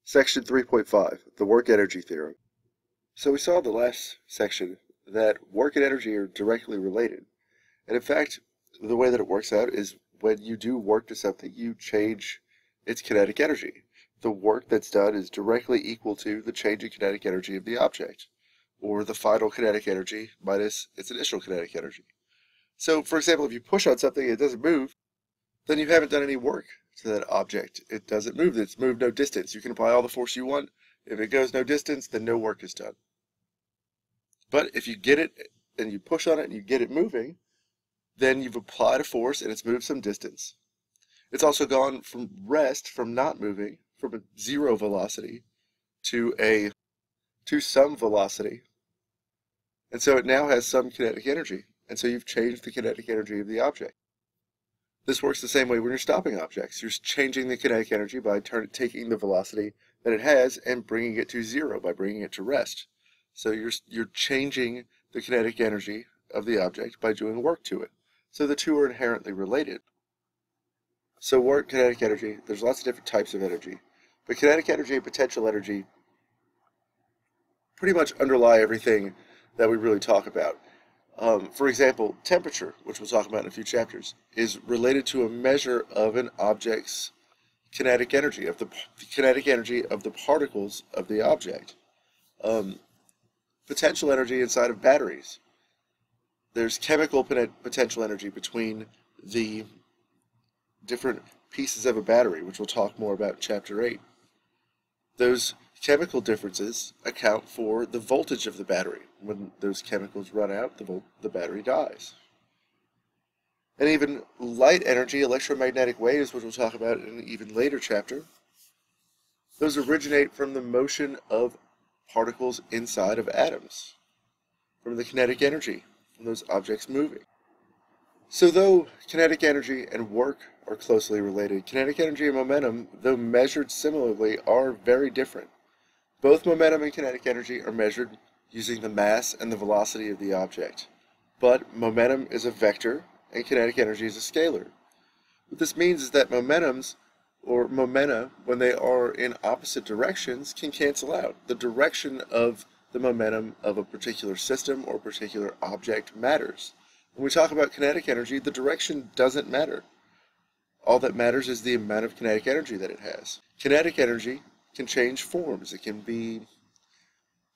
Section 3.5, the Work-Energy Theorem. So we saw in the last section that work and energy are directly related. And in fact, the way that it works out is when you do work to something, you change its kinetic energy. The work that's done is directly equal to the change in kinetic energy of the object, or the final kinetic energy minus its initial kinetic energy. So, for example, if you push on something and it doesn't move, then you haven't done any work to that object. It doesn't move. It's moved no distance. You can apply all the force you want. If it goes no distance, then no work is done. But if you get it and you push on it and you get it moving, then you've applied a force and it's moved some distance. It's also gone from rest, from not moving, from a zero velocity to some velocity. And so it now has some kinetic energy. And so you've changed the kinetic energy of the object. This works the same way when you're stopping objects. You're changing the kinetic energy by taking the velocity that it has and bringing it to zero by bringing it to rest. So you're changing the kinetic energy of the object by doing work to it. So the two are inherently related. So work, kinetic energy, there's lots of different types of energy. But kinetic energy and potential energy pretty much underlie everything that we really talk about. For example, temperature, which we'll talk about in a few chapters, is related to a measure of an object's kinetic energy, of the kinetic energy of the particles of the object. Potential energy inside of batteries. There's chemical potential energy between the different pieces of a battery, which we'll talk more about in Chapter 8. Those chemical differences account for the voltage of the battery. When those chemicals run out, the battery dies. And even light energy, electromagnetic waves, which we'll talk about in an even later chapter, those originate from the motion of particles inside of atoms, from the kinetic energy, from those objects moving. So though kinetic energy and work are closely related, kinetic energy and momentum, though measured similarly, are very different. Both momentum and kinetic energy are measured using the mass and the velocity of the object. But momentum is a vector and kinetic energy is a scalar. What this means is that momentums, or momenta, when they are in opposite directions, can cancel out. The direction of the momentum of a particular system or particular object matters. When we talk about kinetic energy, the direction doesn't matter. All that matters is the amount of kinetic energy that it has. Kinetic energy can change forms. It can be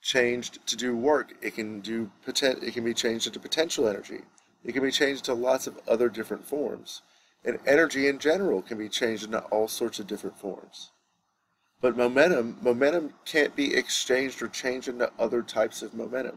changed to do work. It can be changed into potential energy. It can be changed to lots of other different forms. And energy in general can be changed into all sorts of different forms. But momentum can't be exchanged or changed into other types of momentum.